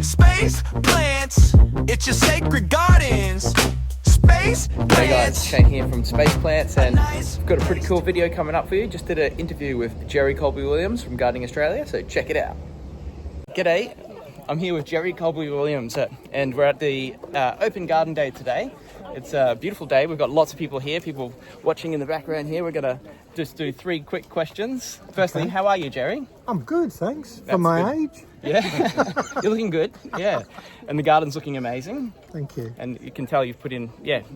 Space plants, it's your sacred gardens. Space plants. Hey guys, Shane here from Space Plants, and we've got a pretty cool video coming up for you. Just did an interview with Jerry Coleby-Williams from Gardening Australia, so check it out. G'day, I'm here with Jerry Coleby-Williams, and we're at the Open Garden Day today. It's a beautiful day. We've got lots of people here, people watching in the background here. We're going to just do 3 quick questions. Firstly, Okay. How are you, Jerry? I'm good, thanks. That's For my good. age. Yeah, you're looking good, yeah. And the garden's looking amazing. Thank you. And you can tell you've put in,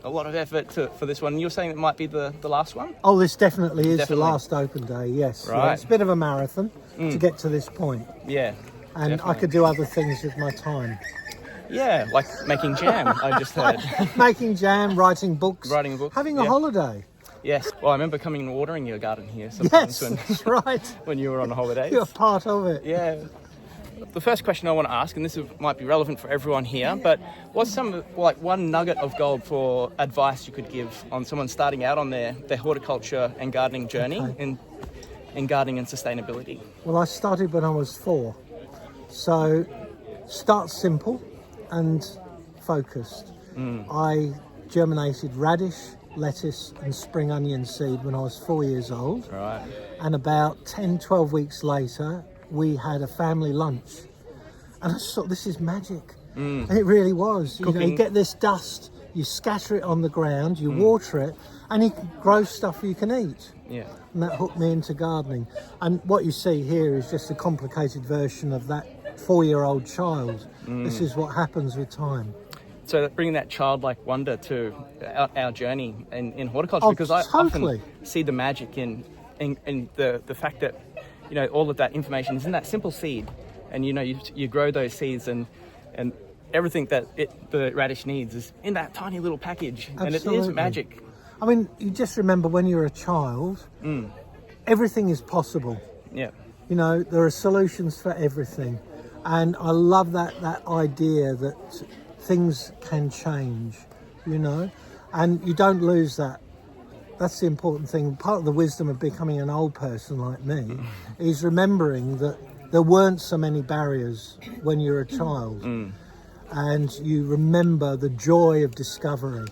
a lot of effort for this one. You were saying it might be the last one? Oh, this definitely is Definitely. the last open day, yes. Right. Yeah, it's a bit of a marathon to get to this point. Yeah. And definitely. I could do other things with my time. Yeah, like making jam, I just heard. Making jam, writing books. Writing a book, Having a yeah. holiday. Yes. Well, I remember coming and watering your garden here sometimes Yes, that's right. when you were on holidays. You're part of it. Yeah. The first question I want to ask, and this might be relevant for everyone here, but what's one nugget of gold for advice you could give on someone starting out on their horticulture and gardening journey in gardening and sustainability? Well, I started when I was 4. So start simple and focused. I germinated radish, lettuce and spring onion seed when I was 4 years old. Right. And about 10, 12 weeks later, we had a family lunch. And I just thought, this is magic. And it really was. You know, you get this dust, you scatter it on the ground, you water it, and you can grow stuff you can eat. Yeah. And that hooked me into gardening. And what you see here is just a complicated version of that 4-year-old child. This is what happens with time. So bringing that childlike wonder to our journey in horticulture, Oh, because I totally. often see the magic in the fact that, you know, all of that information is in that simple seed, and you know you grow those seeds and everything that the radish needs is in that tiny little package. Absolutely. And it is magic. I mean, you just remember when you're a child, everything is possible. Yeah. You know, there are solutions for everything. And I love that idea that things can change, you know, and you don't lose that. That's the important thing. Part of the wisdom of becoming an old person like me is remembering that there weren't so many barriers when you're a child, and you remember the joy of discovery.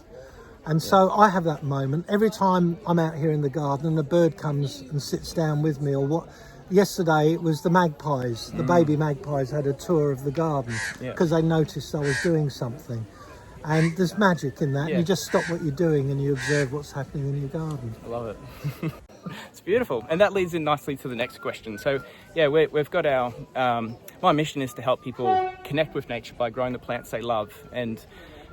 And so I have that moment every time I'm out here in the garden and a bird comes and sits down with me, or what. Yesterday it was the magpies, the baby magpies had a tour of the garden because they noticed I was doing something. And there's magic in that. Yeah. You just stop what you're doing and you observe what's happening in your garden. I love it. It's beautiful. And that leads in nicely to the next question. So, yeah, we've got our... my mission is to help people connect with nature by growing the plants they love. And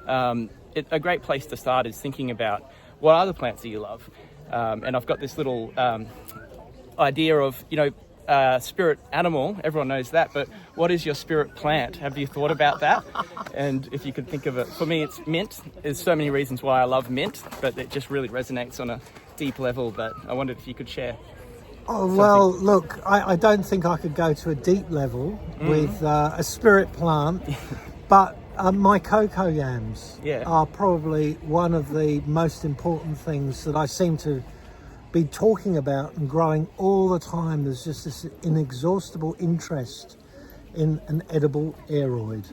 a great place to start is thinking about what are the plants that you love. And I've got this little idea of, you know, spirit animal, everyone knows that, but what is your spirit plant? Have you thought about that? And if you could think of it, for me it's mint. There's so many reasons why I love mint, but it just really resonates on a deep level. But I wondered if you could share. Oh, well, look, I don't think I could go to a deep level with a spirit plant, but my cocoa yams are probably one of the most important things that I seem to be talking about and growing all the time. There's just this inexhaustible interest in an edible aeroid.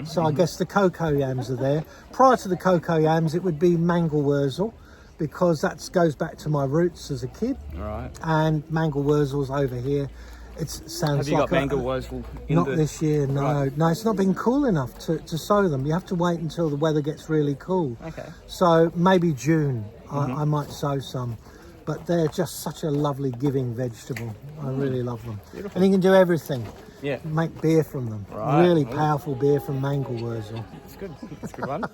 So I guess the cocoa yams are there. Prior to the cocoa yams, it would be mangel wurzel, because that goes back to my roots as a kid. Right. And mangel wurzel's over here. It sounds have you like got mangel wurzel in not this year, no. Right. No, it's not been cool enough to sow them. You have to wait until the weather gets really cool. Okay. So maybe June, I might sow some. But they're just such a lovely giving vegetable. I really love them. Beautiful. And you can do everything. Yeah. Make beer from them. Right. Really powerful beer from mangel wurzel. It's good. It's a good one.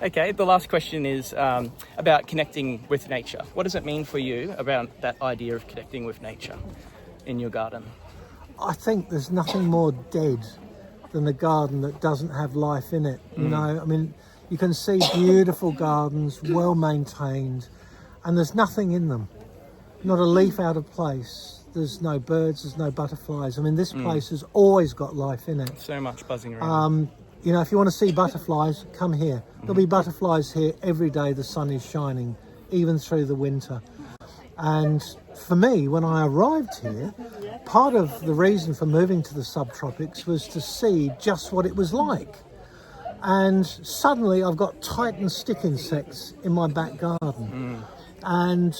Okay, the last question is about connecting with nature. What does it mean for you about that idea of connecting with nature in your garden? I think there's nothing more dead than a garden that doesn't have life in it. You know, I mean, you can see beautiful gardens, well maintained, and there's nothing in them. Not a leaf out of place. There's no birds, there's no butterflies. I mean, this place has always got life in it. So much buzzing around. You know, if you want to see butterflies, come here. There'll be butterflies here every day the sun is shining, even through the winter. And for me, when I arrived here, part of the reason for moving to the subtropics was to see just what it was like. And suddenly I've got Titan stick insects in my back garden. And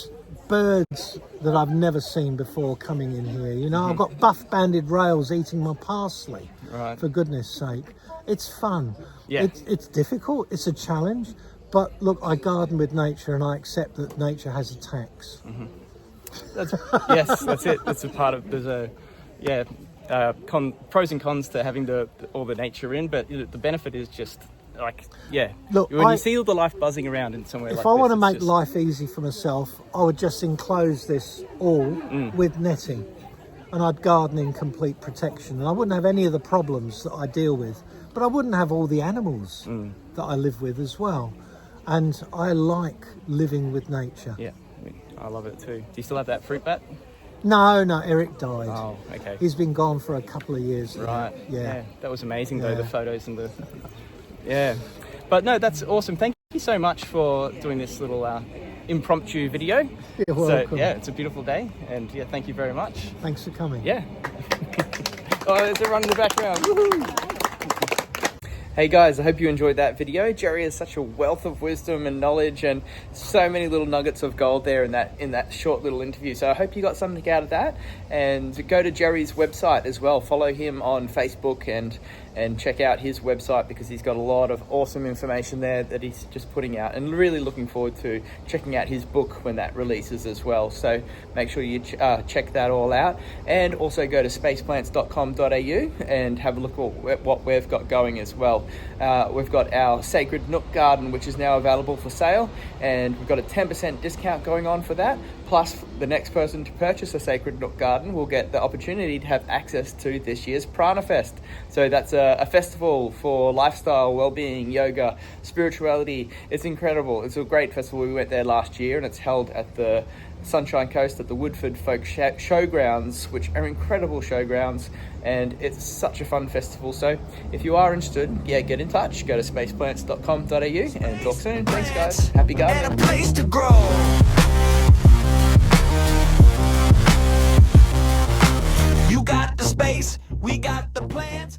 birds that I've never seen before coming in here. You know, I've got buff-banded rails eating my parsley, for goodness sake. It's fun. Yeah. It's difficult, it's a challenge, but look, I garden with nature and I accept that nature has attacks. Yes, that's it. That's a part of, there's a, pros and cons to having all the nature in, but the benefit is just like, look, when you see all the life buzzing around in somewhere like if this. I want to make just... life easy for myself, I would just enclose this all with netting, and I'd garden in complete protection, and I wouldn't have any of the problems that I deal with, but I wouldn't have all the animals that I live with as well. And I like living with nature. Yeah, I love it too. Do you still have that fruit bat? No, Eric died. Oh, okay. He's been gone for a couple of years now. Right. Yeah. That was amazing though, the photos and the... Yeah. But no, that's awesome. Thank you so much for doing this little impromptu video. You're welcome. So, yeah, it's a beautiful day. And yeah, thank you very much. Thanks for coming. Yeah. Oh, there's everyone in the background. Woohoo! Hey guys, I hope you enjoyed that video. Jerry has such a wealth of wisdom and knowledge and so many little nuggets of gold there in that short little interview. So I hope you got something out of that, and go to Jerry's website as well. Follow him on Facebook and check out his website, because he's got a lot of awesome information there that he's just putting out, and really looking forward to checking out his book when that releases as well. So make sure you check that all out, and also go to spaceplants.com.au and have a look at what we've got going as well. We've got our Sacred Nook Garden, which is now available for sale, and we've got a 10% discount going on for that. Plus, the next person to purchase a Sacred Nook Garden will get the opportunity to have access to this year's Prana Fest. So that's a festival for lifestyle, well-being, yoga, spirituality. It's incredible. It's a great festival. We went there last year, and it's held at the Sunshine Coast at the Woodford Folk Showgrounds, which are incredible showgrounds, and it's such a fun festival. So if you are interested, get in touch. Go to spaceplants.com.au and talk soon. Thanks guys. Happy gardening. And a place to grow. You got the space, we got the plants.